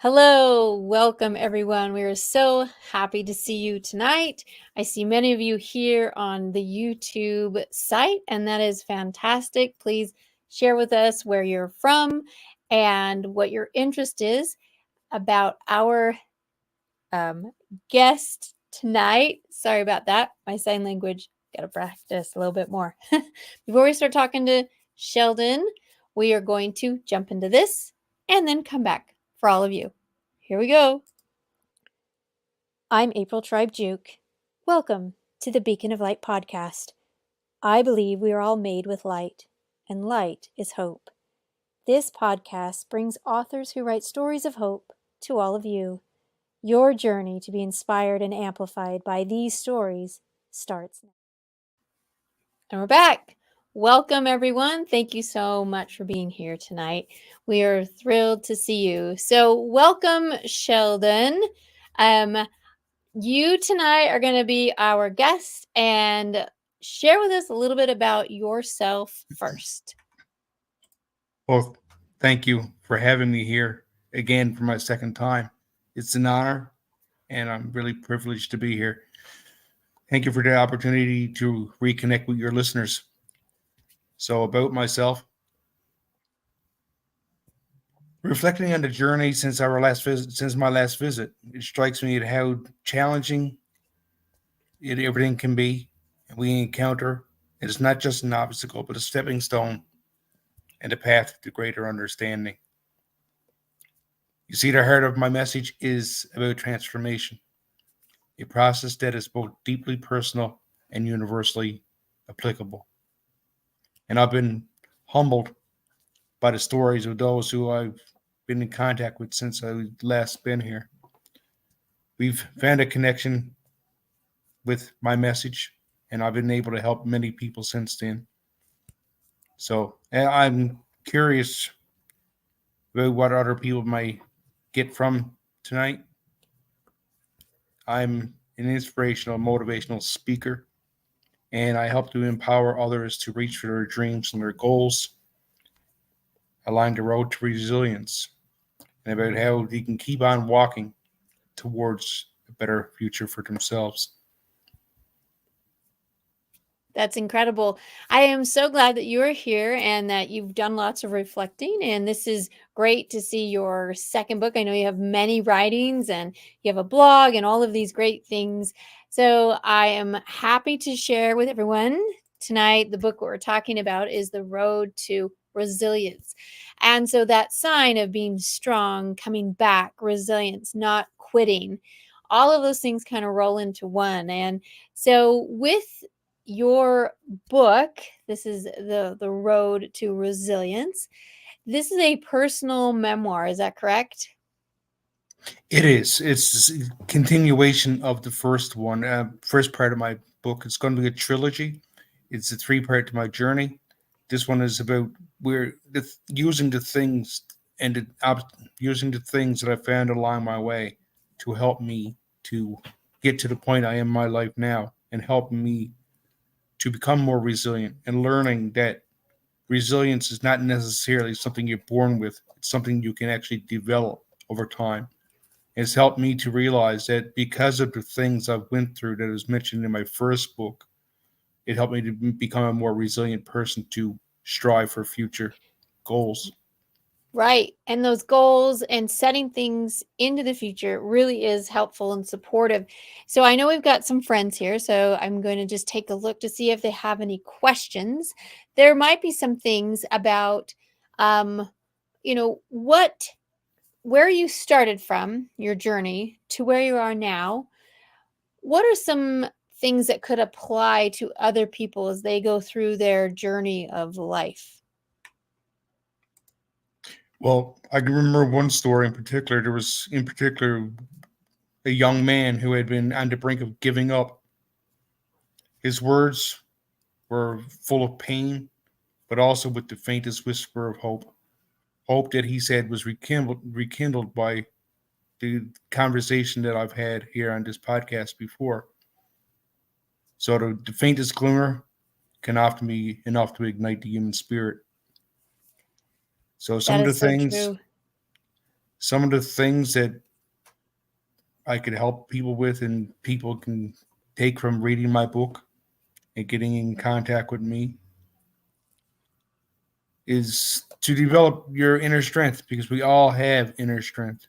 Hello, welcome everyone. We are so happy to see you tonight. I see many of you here on the YouTube site, and that is fantastic. Please share with us where you're from and what your interest is about our guest tonight. Sorry about that. My sign language, got to practice a little bit more. Before we start talking to Sheldon, we are going to jump into this and then come back for all of you. Here we go. I'm April Tribe Juke. Welcome to the Beacon of Light podcast. I believe we are all made with light, and light is hope. This podcast brings authors who write stories of hope to all of you. Your journey to be inspired and amplified by these stories starts now. And we're back. Welcome, everyone. Thank you so much for being here tonight. We are thrilled to see you. So welcome, Sheldon. You tonight are going to be our guest and share with us a little bit about yourself first. Well, thank you for having me here again for my second time. It's an honor, and I'm really privileged to be here. Thank you for the opportunity to reconnect with your listeners. So, about myself, reflecting on the journey since my last visit, it strikes me at how challenging everything can be, and we encounter. It's not just an obstacle, but a stepping stone and a path to greater understanding. You see, the heart of my message is about transformation, a process that is both deeply personal and universally applicable. And I've been humbled by the stories of those who I've been in contact with since I last been here. We've found a connection with my message, and I've been able to help many people since then. So I'm curious about what other people might get from tonight. I'm an inspirational, motivational speaker, and I help to empower others to reach for their dreams and their goals, align the road to resilience, and about how they can keep on walking towards a better future for themselves. That's incredible. I am so glad that you are here and that you've done lots of reflecting. And this is great to see your second book. I know you have many writings and you have a blog and all of these great things. So I am happy to share with everyone tonight. The book we're talking about is The Road to Resilience. And so that sign of being strong, coming back, resilience, not quitting, all of those things kind of roll into one. And so with your book, this is the Road to Resilience. This is a personal memoir, is that correct? It is. It's a continuation of the first one, first part of my book. It's going to be a trilogy. It's a three-part to my journey. This one is about using the things and using the things that I found along my way to help me to get to the point I am in my life now, and help me to become more resilient, and learning that resilience is not necessarily something you're born with. It's something you can actually develop over time. It's helped me to realize that because of the things I've went through that was mentioned in my first book, it helped me to become a more resilient person to strive for future goals. Right. And those goals and setting things into the future really is helpful and supportive. So I know we've got some friends here, so I'm going to just take a look to see if they have any questions. There might be some things about, where you started from, your journey to where you are now. What are some things that could apply to other people as they go through their journey of life? Well, I can remember one story in particular. There was, in particular, a young man who had been on the brink of giving up. His words were full of pain, but also with the faintest whisper of hope. Hope that he said was rekindled by the conversation that I've had here on this podcast before. So the faintest glimmer can often be enough to ignite the human spirit. So some That of the is so things true. Some of the things that I could help people with and people can take from reading my book and getting in contact with me is to develop your inner strength, because we all have inner strength.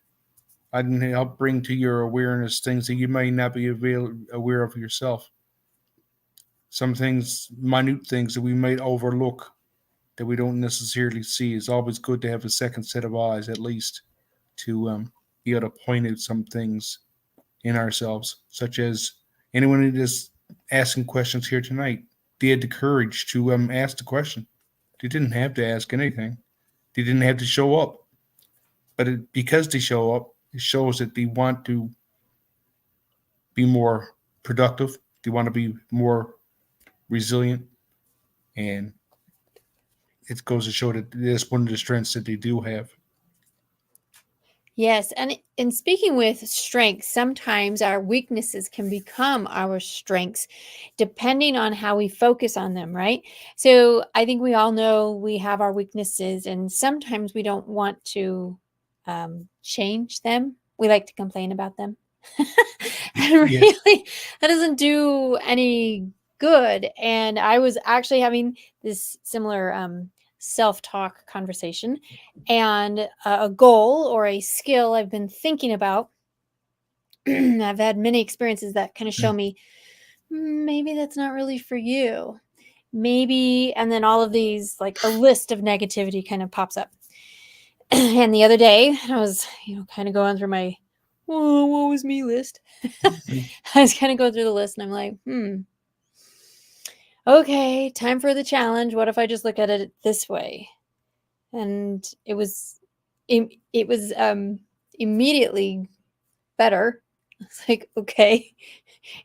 I can help bring to your awareness things that you may not be aware of yourself. Some things, minute things that we might overlook, that we don't necessarily see. It's always good to have a second set of eyes, at least, to be able to point out some things in ourselves, such as anyone who is asking questions here tonight. They had the courage to ask the question. They didn't have to ask anything. They didn't have to show up. But because they show up, it shows that they want to be more productive. They want to be more resilient. And it goes to show that that's one of the strengths that they do have. Yes, and in speaking with strengths, sometimes our weaknesses can become our strengths depending on how we focus on them, right? So I think we all know we have our weaknesses, and sometimes we don't want to change them. We like to complain about them. And Yes. really, that doesn't do any good. And I was actually having this similar self talk conversation, and a goal or a skill I've been thinking about. I've had many experiences that kind of show me, maybe that's not really for you. Maybe, and then all of these, like a list of negativity kind of pops up. And the other day, I was, kind of going through my, oh, what was me list? I was kind of going through the list, and I'm like, okay, time for the challenge. What if I just look at it this way? And it was immediately better. It's like, okay.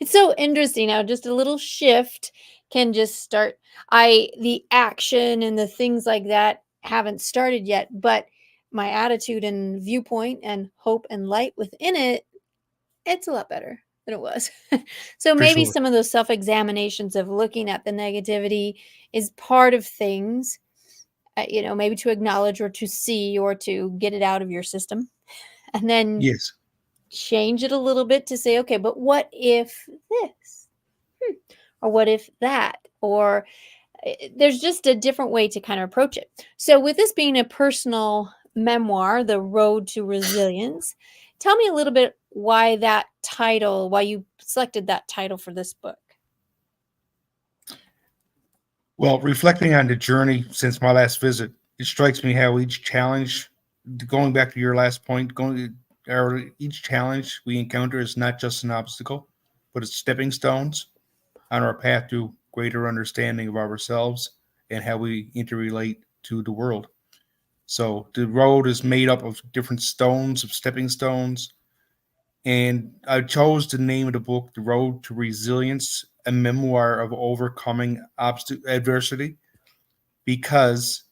It's so interesting how just a little shift can just start. The action and the things like that haven't started yet, but my attitude and viewpoint and hope and light within it, it's a lot better than it was. So For maybe sure. some of those self-examinations of looking at the negativity is part of things, maybe to acknowledge or to see or to get it out of your system. And then Yes. change it a little bit to say, okay, but what if this? Or what if that? Or there's just a different way to kind of approach it. So, with this being a personal memoir, The Road to Resilience, tell me a little bit why you selected that title for this book. Well, reflecting on the journey since my last visit, it strikes me how each challenge, going back to your last point, or each challenge we encounter is not just an obstacle, but it's stepping stones on our path to greater understanding of ourselves and how we interrelate to the world. So the road is made up of different stones, of stepping stones. And I chose the name of the book, The Road to Resilience, a memoir of overcoming adversity, because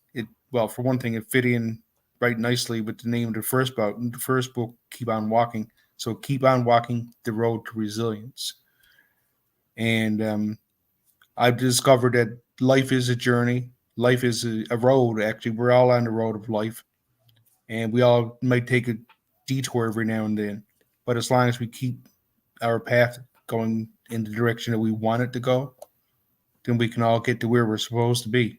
well, for one thing, it fit in right nicely with the name of the first book. The first book, Keep On Walking. So keep on walking the road to resilience. And I've discovered that life is a journey. Life is a road. Actually, we're all on the road of life, and we all might take a detour every now and then. But as long as we keep our path going in the direction that we want it to go, then we can all get to where we're supposed to be.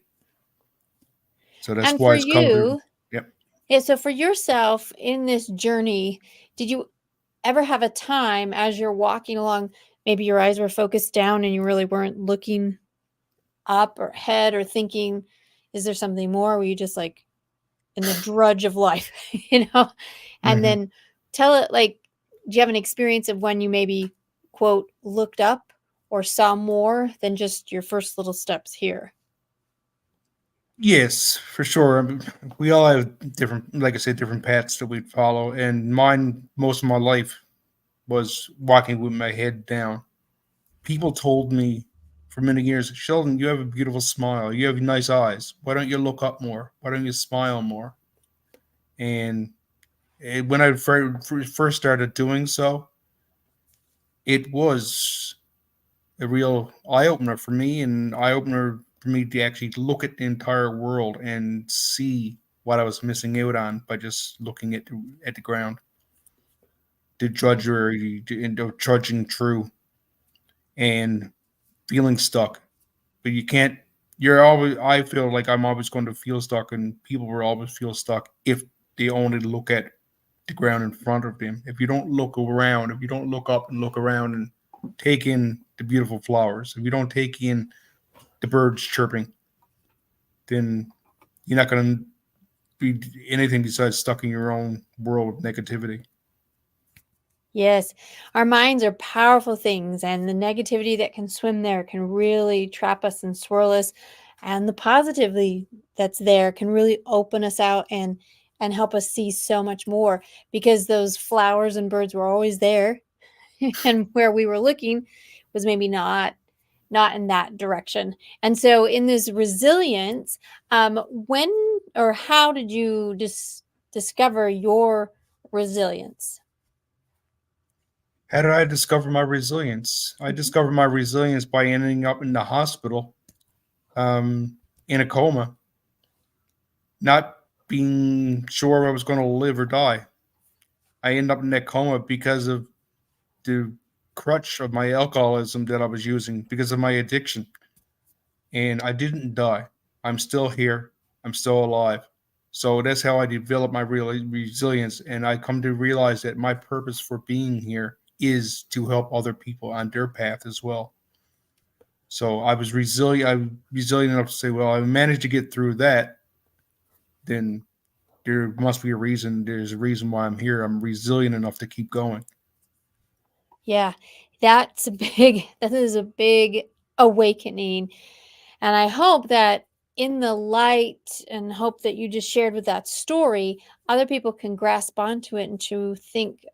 So that's And why for it's covered. you, Yep. yeah, so for yourself in this journey, did you ever have a time as you're walking along, maybe your eyes were focused down and you really weren't looking up or ahead or thinking, is there something more? Were you just like in the drudge of life, you know? And Mm-hmm. then tell it like, do you have an experience of when you maybe, quote, looked up or saw more than just your first little steps here? Yes, for sure. We all have different, like I said, different paths that we follow. And mine, most of my life, was walking with my head down. People told me for many years, Sheldon, you have a beautiful smile. You have nice eyes. Why don't you look up more? Why don't you smile more? And when I first started doing so, it was a real eye opener for me, and eye opener for me to actually look at the entire world and see. what I was missing out on by just looking at the ground, the drudgery, trudging through, and feeling stuck. But you can't. You're always. I feel like I'm always going to feel stuck, and people will always feel stuck if they only look at the ground in front of them. If you don't look around, if you don't look up and look around and take in the beautiful flowers, if you don't take in the birds chirping, then you're not going to be anything besides stuck in your own world of negativity. Yes, our minds are powerful things, and the negativity that can swim there can really trap us and swirl us. And the positivity that's there can really open us out and help us see so much more, because those flowers and birds were always there, and where we were looking was maybe not in that direction. And so, in this resilience, when or how did you discover your resilience? How did I discover my resilience? I Mhm. discovered my resilience by ending up in the hospital, in a coma, not being sure I was going to live or die. I ended up in that coma because of the crutch of my alcoholism that I was using, because of my addiction. And I didn't die. I'm still here. I'm still alive. So that's how I developed my real resilience. And I come to realize that my purpose for being here is to help other people on their path as well. So I was resilient. I'm resilient enough to say, well, I managed to get through that. Then there must be a reason. There's a reason why I'm here. I'm resilient enough to keep going. Yeah, that is a big awakening. And I hope that in the light and hope that you just shared with that story, other people can grasp onto it and to think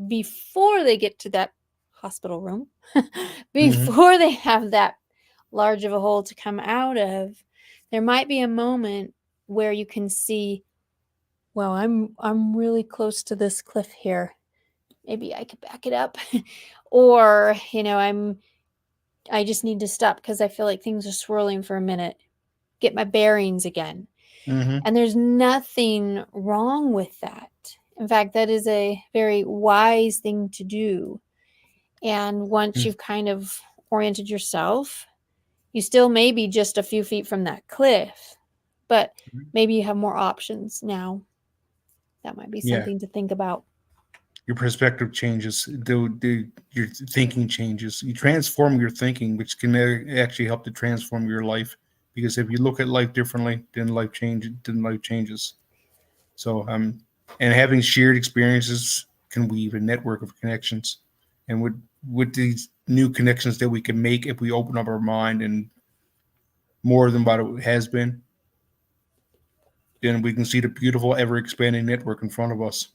before they get to that hospital room, Mm-hmm. before they have that large of a hole to come out of, there might be a moment where you can see, well, I'm really close to this cliff here. Maybe I could back it up. Or, I just need to stop because I feel like things are swirling for a minute, get my bearings again. Mm-hmm. And there's nothing wrong with that. In fact, that is a very wise thing to do. And once you've kind of oriented yourself, you still may be just a few feet from that cliff, but maybe you have more options now. That might be Yeah. something to think about. Your perspective changes. Your thinking changes. You transform your thinking, which can actually help to transform your life. Because if you look at life differently, then life changes. Then life changes. So, and having shared experiences can weave a network of connections, and with these new connections that we can make if we open up our mind and more than what it has been, then we can see the beautiful, ever expanding network in front of us.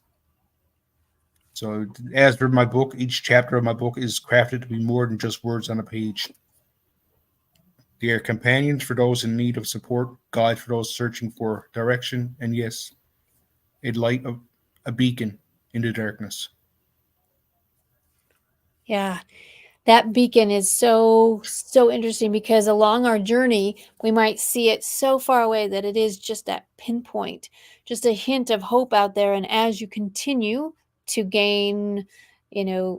So, as for my book, each chapter of my book is crafted to be more than just words on a page. They are companions for those in need of support, guides for those searching for direction, and yes, a light of a beacon in the darkness. Yeah. That beacon is so interesting because along our journey, we might see it so far away that it is just that pinpoint, just a hint of hope out there. And as you continue to gain,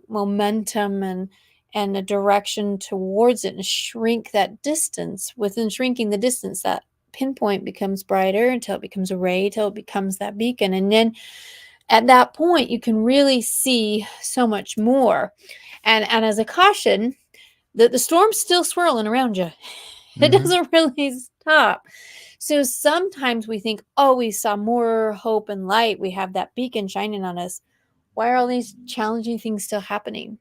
momentum and a direction towards it and shrink that distance, within shrinking the distance, that pinpoint becomes brighter until it becomes a ray, till it becomes that beacon. And then at that point, you can really see so much more. And as a caution, the storm's still swirling around you. It Mm-hmm. doesn't really stop. So sometimes we think, oh, we saw more hope and light. We have that beacon shining on us. Why are all these challenging things still happening?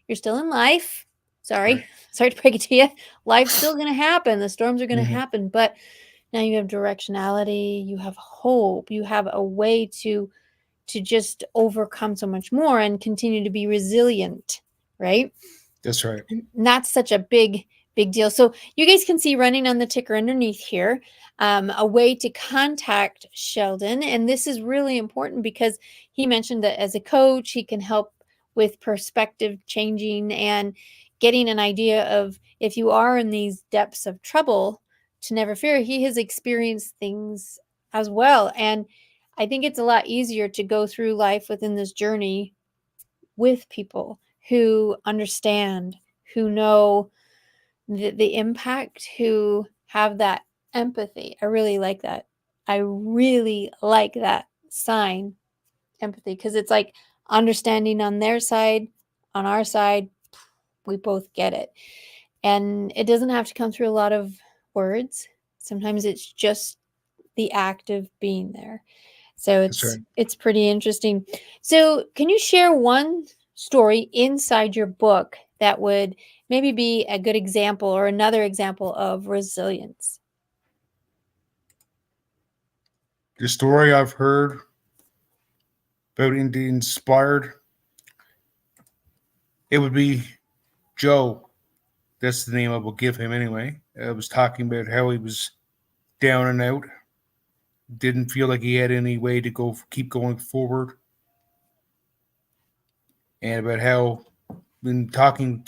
You're still in life. Right. Sorry. Sorry to break it to you. Life's still going to happen. The storms are going to Mm-hmm. happen. But now you have directionality. You have hope. You have a way to just overcome so much more and continue to be resilient, right? That's right. And that's such a big deal. So you guys can see running on the ticker underneath here, a way to contact Sheldon. And this is really important because he mentioned that as a coach, he can help with perspective changing and getting an idea of if you are in these depths of trouble, to never fear. He has experienced things as well. And I think it's a lot easier to go through life within this journey with people who understand, who know the impact, who have that empathy. I really like that. I really like that sign, empathy, because it's like understanding on their side, on our side, we both get it. And it doesn't have to come through a lot of words. Sometimes it's just the act of being there. So That's right. it's pretty interesting. So can you share one story inside your book that would maybe be a good example or another example of resilience? The story I've heard about the inspired, it would be Joe. That's the name I will give him anyway. I was talking about how he was down and out, didn't feel like he had any way to keep going forward, and about how when talking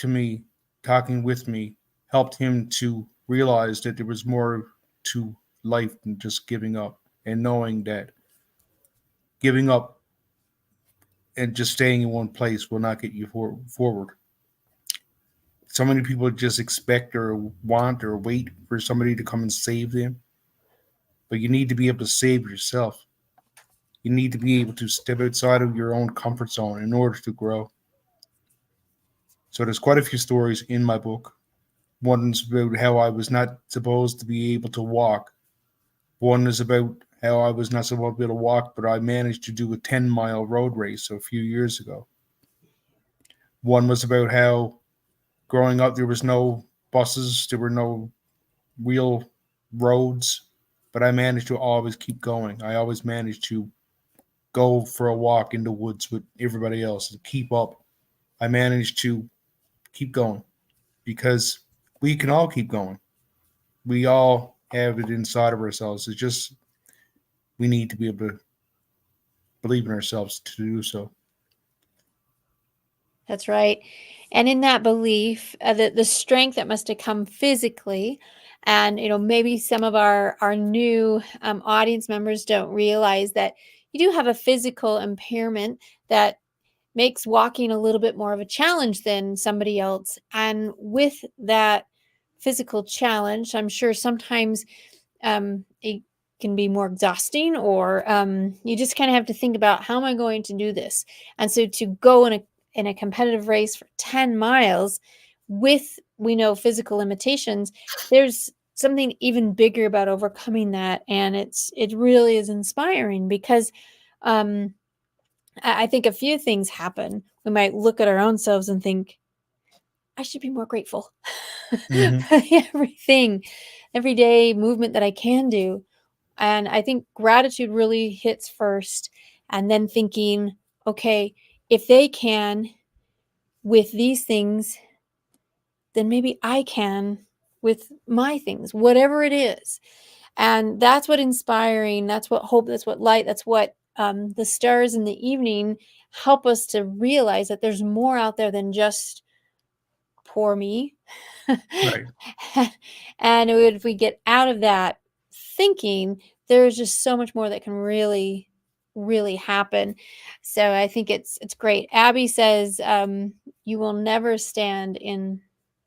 with me, helped him to realize that there was more to life than just giving up, and knowing that giving up and just staying in one place will not get you forward. So many people just expect or want or wait for somebody to come and save them, but you need to be able to save yourself. You need to be able to step outside of your own comfort zone in order to grow. So there's quite a few stories in my book. One's about how I was not supposed to be able to walk. One is about how I was not supposed to be able to walk, but I managed to do a 10-mile road race a few years ago. One was about how growing up there was no buses, there were no real roads, but I managed to always keep going. I always managed to go for a walk in the woods with everybody else and keep up. I managed to keep going because we can all keep going. We all have it inside of ourselves. It's just we need to be able to believe in ourselves to do so. That's right. And in that belief, the strength that must have come physically, and maybe some of our new audience members don't realize that you do have a physical impairment that makes walking a little bit more of a challenge than somebody else. And with that physical challenge, I'm sure sometimes it can be more exhausting, or you just kind of have to think about, how am I going to do this? And so to go in a competitive race for 10 miles with, we know, physical limitations, there's something even bigger about overcoming that. And it really is inspiring because um, I think a few things happen. We might look at our own selves and think, I should be more grateful Mm-hmm. for everything, everyday movement that I can do. And I think gratitude really hits first, and then thinking, okay, if they can with these things, then maybe I can with my things, whatever it is. And that's what inspiring, that's what hope, that's what light, that's what the stars in the evening help us to realize, that there's more out there than just poor me. Right. And if we get out of that thinking, there's just so much more that can really, really happen. So I think it's great. Abby says, you will never stand in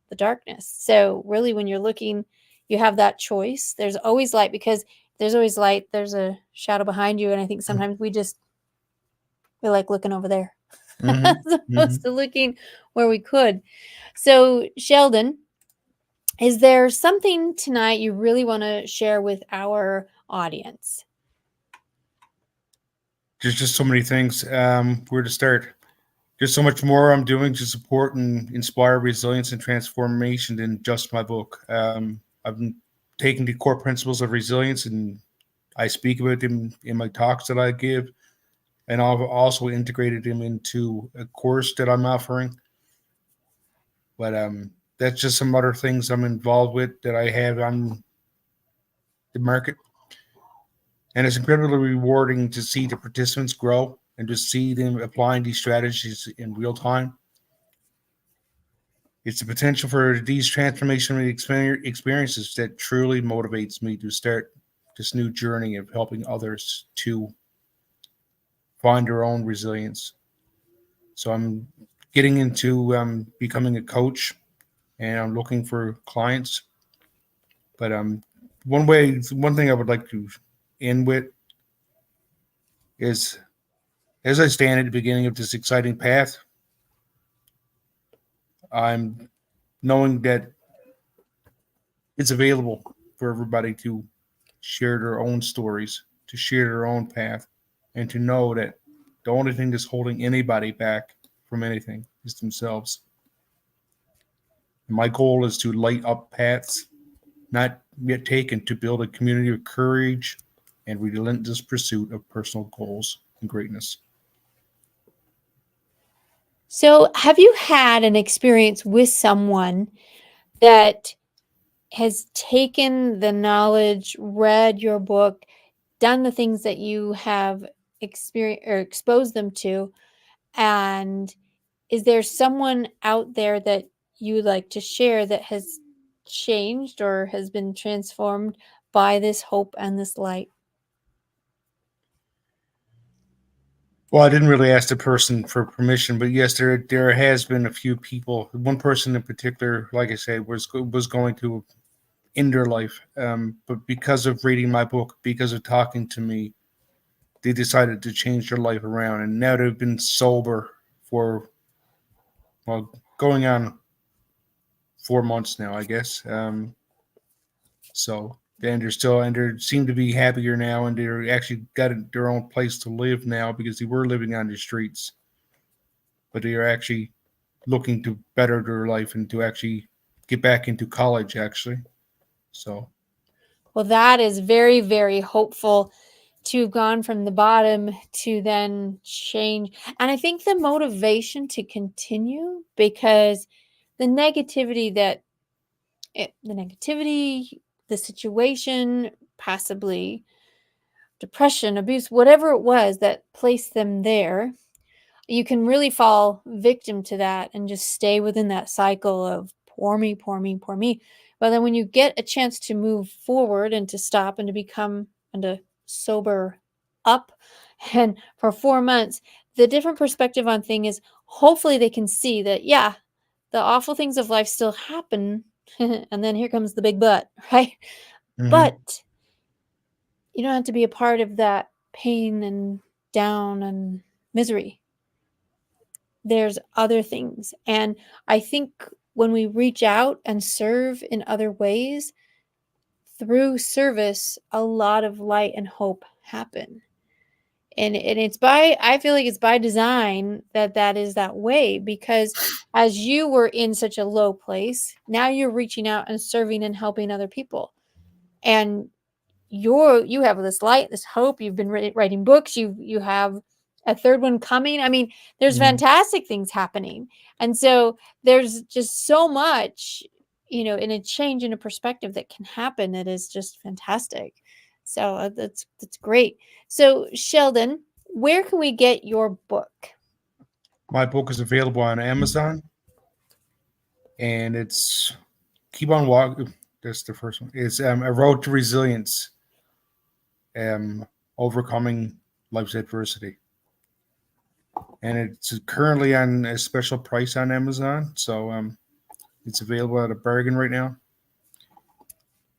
the darkness. So really, when you're looking, you have that choice. There's always light, because there's always light. There's a shadow behind you. And I think sometimes we like looking over there as Mm-hmm. Mm-hmm. opposed to looking where we could. So Sheldon, is there something tonight you really want to share with our audience? There's just so many things. Where to start? There's so much more I'm doing to support and inspire resilience and transformation than just my book. I've been taking the core principles of resilience and I speak about them in my talks that I give, and I've also integrated them into a course that I'm offering. But that's just some other things I'm involved with that I have on the market. And it's incredibly rewarding to see the participants grow and to see them applying these strategies in real time. It's the potential for these transformational experiences that truly motivates me to start this new journey of helping others to find their own resilience. So I'm getting into becoming a coach, and I'm looking for clients. But one thing I would like to end with is, as I stand at the beginning of this exciting path, I'm knowing that it's available for everybody to share their own stories, to share their own path, and to know that the only thing that's holding anybody back from anything is themselves. My goal is to light up paths not yet taken, to build a community of courage and relentless pursuit of personal goals and greatness. So, have you had an experience with someone that has taken the knowledge, read your book, done the things that you have experienced or exposed them to, and is there someone out there that you would like to share that has changed or has been transformed by this hope and this light? Well, I didn't really ask the person for permission, but yes, there has been a few people. One person in particular, like I said, was going to end their life, but because of reading my book, because of talking to me, they decided to change their life around, and now they've been sober for, well, going on 4 months now, I guess. So and they seem to be happier now, and they're actually got their own place to live now because they were living on the streets, but they are actually looking to better their life and to actually get back into college. Actually, so Well, that is very, very hopeful to have gone from the bottom to then change. And I think the motivation to continue, because the negativity the negativity, the situation, possibly depression, abuse, whatever it was that placed them there, you can really fall victim to that and just stay within that cycle of poor me, poor me, poor me. But then when you get a chance to move forward and to stop and to become and to sober up, and for 4 months, the different perspective on thing is hopefully they can see that, yeah, the awful things of life still happen. And then here comes the big but, right? mm-hmm. But you don't have to be a part of that pain and down and misery. There's other things. And I think when we reach out and serve in other ways, through service, a lot of light and hope happen. And it's by, I feel like it's by design that that is that way, because as you were in such a low place, now you're reaching out and serving and helping other people. And you have this light, this hope. You've been writing books. You have a third one coming. I mean, there's Mm-hmm. fantastic things happening, and so there's just so much, in a change in a perspective that can happen. That is just fantastic. So that's great. So Sheldon, where can we get your book? My book is available on Amazon, and it's Keep on Walking. That's the first one. It's A Road to Resilience, um, Overcoming Life's Adversity. And it's currently on a special price on Amazon. So it's available at a bargain right now.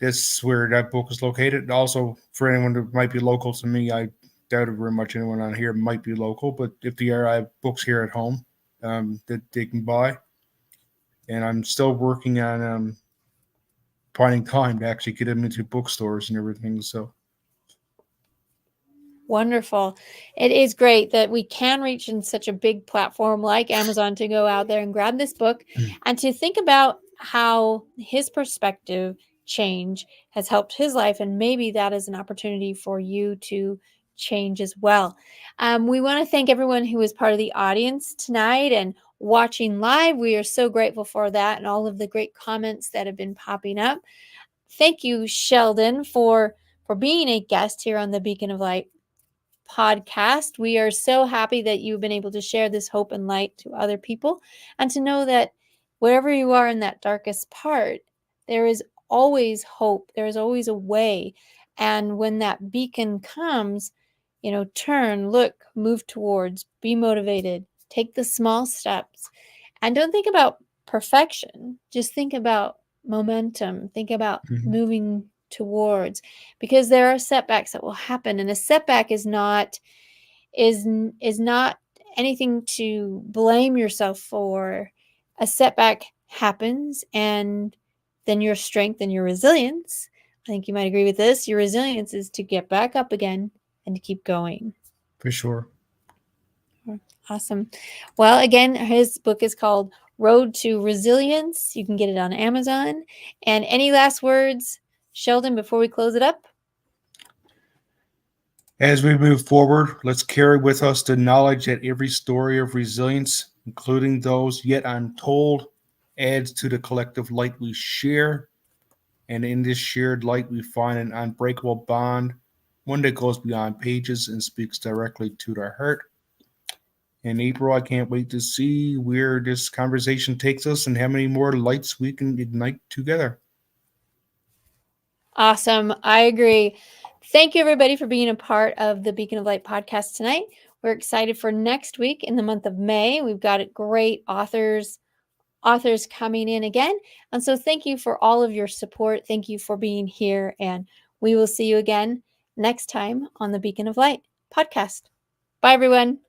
That's where that book is located. Also, for anyone that might be local to me, I doubt very much anyone on here might be local, but if they are, I have books here at home that they can buy. And I'm still working on finding time to actually get them into bookstores and everything. So, Wonderful. It is great that we can reach in such a big platform like Amazon to go out there and grab this book and to think about how his perspective change has helped his life. And maybe that is an opportunity for you to change as well. We want to thank everyone who is part of the audience tonight and watching live. We are so grateful for that and all of the great comments that have been popping up. Thank you, Sheldon, for being a guest here on the Beacon of Light podcast. We are so happy that you've been able to share this hope and light to other people, and to know that wherever you are in that darkest part, there is always hope. There is always a way. And when that beacon comes, turn, look, move towards, be motivated, take the small steps, and don't think about perfection. Just think about momentum. Think about moving towards, because there are setbacks that will happen, and a setback is not anything to blame yourself for. A setback happens, and then your strength and your resilience, I think you might agree with this, your resilience is to get back up again and to keep going. For sure. Awesome. Well, again, his book is called Road to Resilience. You can get it on Amazon. And any last words, Sheldon, before we close it up? As we move forward, let's carry with us the knowledge that every story of resilience, including those yet untold, adds to the collective light we share. And in this shared light, we find an unbreakable bond, one that goes beyond pages and speaks directly to the heart. In April, I can't wait to see where this conversation takes us and how many more lights we can ignite together. Awesome. I agree. Thank you, everybody, for being a part of the Beacon of Light podcast tonight. We're excited for next week in the month of May. We've got great authors coming in again. And so thank you for all of your support. Thank you for being here. And we will see you again next time on the Beacon of Light podcast. Bye, everyone.